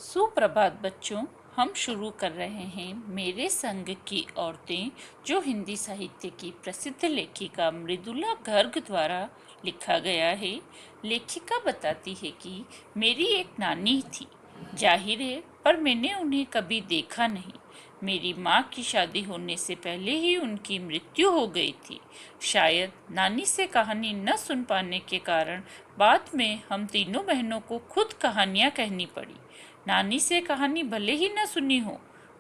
सुप्रभात बच्चों। हम शुरू कर रहे हैं मेरे संग की औरतें, जो हिंदी साहित्य की प्रसिद्ध लेखिका मृदुला गर्ग द्वारा लिखा गया है। लेखिका बताती है कि मेरी एक नानी थी, जाहिर है, पर मैंने उन्हें कभी देखा नहीं। मेरी माँ की शादी होने से पहले ही उनकी मृत्यु हो गई थी। शायद नानी से कहानी न सुन पाने के कारण बाद में हम तीनों बहनों को खुद कहानियाँ कहनी पड़ी। नानी से कहानी भले ही न सुनी हो,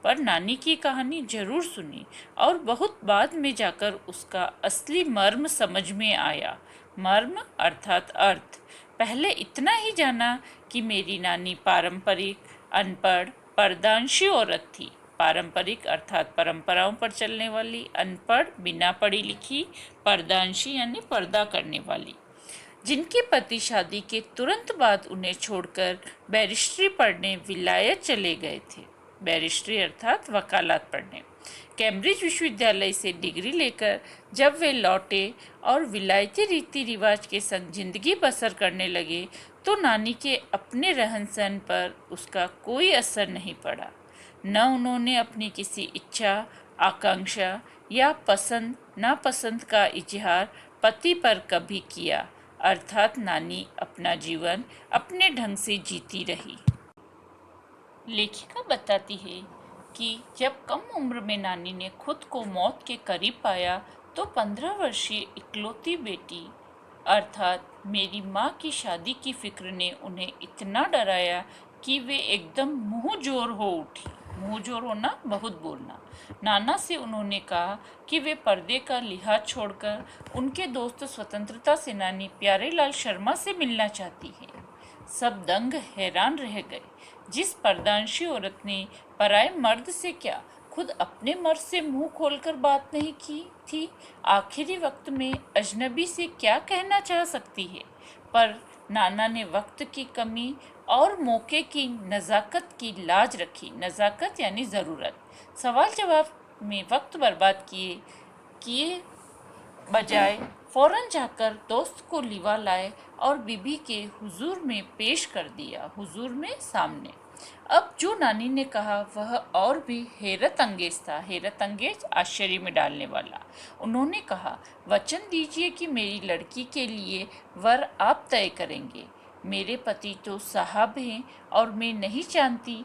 पर नानी की कहानी जरूर सुनी और बहुत बाद में जाकर उसका असली मर्म समझ में आया। मर्म अर्थात अर्थ। पहले इतना ही जाना कि मेरी नानी पारंपरिक, अनपढ़, पर्दांशी औरत थी। पारंपरिक अर्थात परंपराओं पर चलने वाली, अनपढ़ बिना पढ़ी लिखी, पर्दांशी यानी पर्दा करने वाली, जिनके पति शादी के तुरंत बाद उन्हें छोड़कर बैरिस्ट्री पढ़ने विलायत चले गए थे। बैरिस्ट्री अर्थात वकालत पढ़ने। कैम्ब्रिज विश्वविद्यालय से डिग्री लेकर जब वे लौटे और विलायती रीति रिवाज के संग जिंदगी बसर करने लगे, तो नानी के अपने रहन सहन पर उसका कोई असर नहीं पड़ा। न उन्होंने अपनी किसी इच्छा, आकांक्षा या पसंद नापसंद का इजहार पति पर कभी किया, अर्थात नानी अपना जीवन अपने ढंग से जीती रही। लेखिका बताती है कि जब कम उम्र में नानी ने खुद को मौत के करीब पाया, तो 15 वर्षीय इकलौती बेटी अर्थात मेरी माँ की शादी की फिक्र ने उन्हें इतना डराया कि वे एकदम मुंह जोर हो उठी। मुंह जोर होना, बहुत बोलना। नाना से उन्होंने कहा कि वे पर्दे का लिहाज छोड़कर उनके दोस्त स्वतंत्रता सेनानी प्यारेलाल शर्मा से मिलना चाहती है। सब दंग हैरान रह गए। जिस पर्दांशी औरत ने पराए मर्द से क्या, खुद अपने मर्द से मुंह खोलकर बात नहीं की थी, आखिरी वक्त में अजनबी से क्या कहना चाह सकती है। पर नाना ने वक्त की कमी और मौके की नज़ाकत की लाज रखी। नज़ाकत यानी ज़रूरत। सवाल जवाब में वक्त बर्बाद किए किए बजाय फौरन जाकर दोस्त को लिवा लाए और बीबी के हुजूर में पेश कर दिया, हुजूर में सामने। अब जो नानी ने कहा वह और भी हैरत अंगेज था। हैरत अंगेज आश्चर्य में डालने वाला। उन्होंने कहा, वचन दीजिए कि मेरी लड़की के लिए वर आप तय करेंगे। मेरे पति तो साहब हैं और मैं नहीं जानती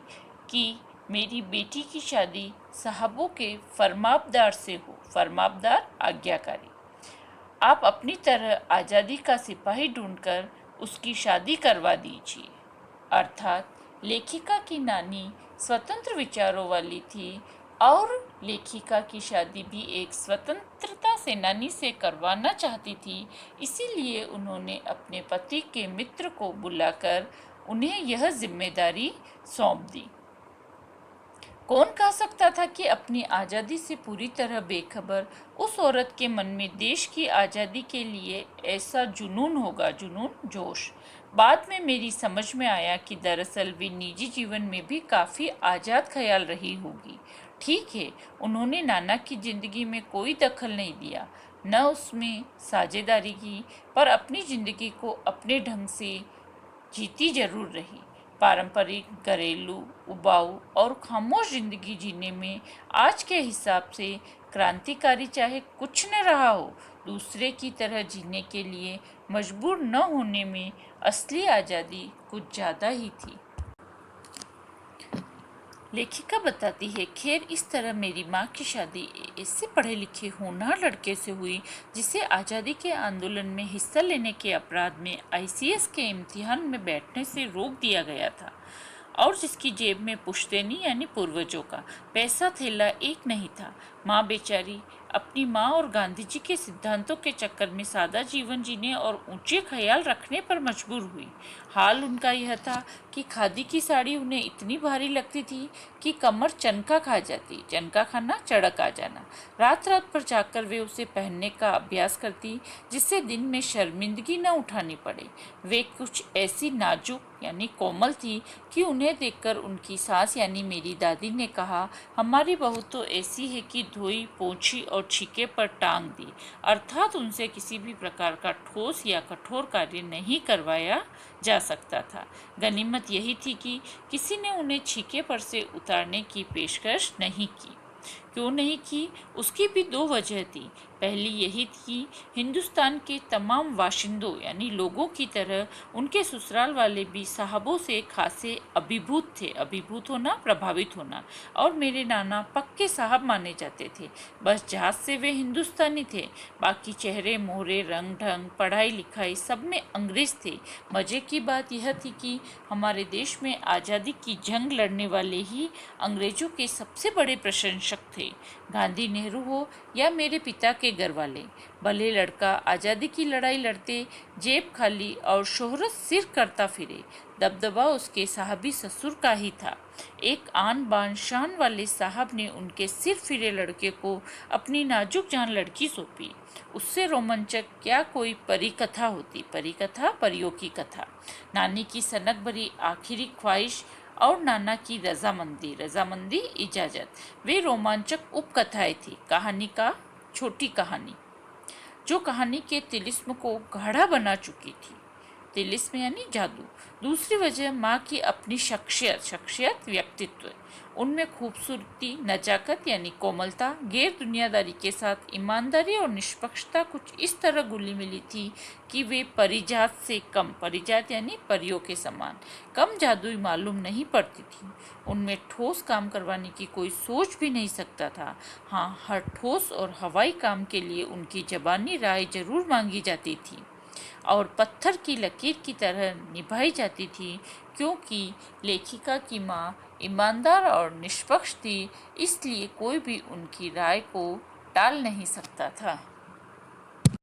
कि मेरी बेटी की शादी साहबों के फरमाबदार से हो। फरमाबदार आज्ञाकारी। आप अपनी तरह आज़ादी का सिपाही ढूंढकर उसकी शादी करवा दीजिए। अर्थात लेखिका की नानी स्वतंत्र विचारों वाली थी और लेखिका की शादी भी एक स्वतंत्रता सेनानी से करवाना चाहती थी। इसीलिए उन्होंने अपने पति के मित्र को बुलाकर उन्हें यह जिम्मेदारी सौंप दी। कौन कह सकता था कि अपनी आज़ादी से पूरी तरह बेखबर उस औरत के मन में देश की आज़ादी के लिए ऐसा जुनून होगा, जुनून, जोश। बाद में मेरी समझ में आया कि दरअसल वे निजी जीवन में भी काफ़ी आज़ाद ख्याल रही होगी। ठीक है, उन्होंने नाना की ज़िंदगी में कोई दखल नहीं दिया, न उसमें साझेदारी की, पर अपनी ज़िंदगी को अपने ढंग से जीती जरूर रही। पारंपरिक, घरेलू, उबाऊ और खामोश जिंदगी जीने में आज के हिसाब से क्रांतिकारी चाहे कुछ न रहा हो, दूसरे की तरह जीने के लिए मजबूर न होने में असली आज़ादी कुछ ज़्यादा ही थी। लेखिका बताती है, खैर इस तरह मेरी माँ की शादी ऐसे पढ़े लिखे होनहार लड़के से हुई जिसे आज़ादी के आंदोलन में हिस्सा लेने के अपराध में आईसीएस के इम्तिहान में बैठने से रोक दिया गया था और जिसकी जेब में पुश्तैनी यानी पूर्वजों का पैसा थैला एक नहीं था। माँ बेचारी अपनी माँ और गांधी जी के सिद्धांतों के चक्कर में सादा जीवन जीने और ऊंचे ख्याल रखने पर मजबूर हुई। हाल उनका यह था कि खादी की साड़ी उन्हें इतनी भारी लगती थी कि कमर चनका खा जाती। चनका खाना, चढ़क आ जाना। रात रात पर जाकर वे उसे पहनने का अभ्यास करती, जिससे दिन में शर्मिंदगी न उठानी पड़े। वे कुछ ऐसी नाजुक यानी कोमल थी कि उन्हें देखकर उनकी सास यानी मेरी दादी ने कहा, हमारी बहू तो ऐसी है कि धोई पोंछी और और छीके पर टांग दी, अर्थात उनसे किसी भी प्रकार का ठोस या कठोर कार्य नहीं करवाया जा सकता था। गनीमत यही थी कि किसी ने उन्हें छीके पर से उतारने की पेशकश नहीं की। क्यों नहीं की, उसकी भी दो वजह थी। पहली यही थी, हिंदुस्तान के तमाम वाशिंदों यानी लोगों की तरह उनके ससुराल वाले भी साहबों से खासे अभिभूत थे। अभिभूत होना, प्रभावित होना। और मेरे नाना पक्के साहब माने जाते थे। बस जहाज से वे हिंदुस्तानी थे, बाकी चेहरे मोहरे, रंग ढंग, पढ़ाई लिखाई सब में अंग्रेज थे। मजे की बात यह थी कि हमारे देश में आज़ादी की जंग लड़ने वाले ही अंग्रेजों के सबसे बड़े प्रशंसक थे। गांधी, नेहरू हो या मेरे पिता के घर वाले, भले लड़का आज़ादी की लड़ाई लड़ते जेब खाली और शोहरत सिर करता फिरे, दबदबा उसके साहबी ससुर का ही था। एक आन बान शान वाले साहब ने उनके सिर फिरे लड़के को अपनी नाजुक जान लड़की सौंपी। उससे रोमांचक क्या कोई परी कथा होती। परी कथा, परियों की कथा। नानी की सनक भरी आखिरी ख्वाहिश और नाना की रजामंदी, रजामंदी इजाजत, वे रोमांचक उपकथाएं थी। कहानी का छोटी कहानी जो कहानी के तिलिस्म को गाढ़ा बना चुकी थी। तिलिस्म यानी जादू। दूसरी वजह माँ की अपनी शख्सियत, शख्सियत व्यक्तित्व। उनमें खूबसूरती, नजाकत यानी कोमलता, गैर दुनियादारी के साथ ईमानदारी और निष्पक्षता कुछ इस तरह घुली मिली थी कि वे परिजात से कम, परिजात यानी परियों के समान, कम जादुई मालूम नहीं पड़ती थी। उनमें ठोस काम करवाने की कोई सोच भी नहीं सकता था। हाँ, हर ठोस और हवाई काम के लिए उनकी जबानी राय जरूर मांगी जाती थी और पत्थर की लकीर की तरह निभाई जाती थी, क्योंकि लेखिका की माँ ईमानदार और निष्पक्ष थी, इसलिए कोई भी उनकी राय को टाल नहीं सकता था।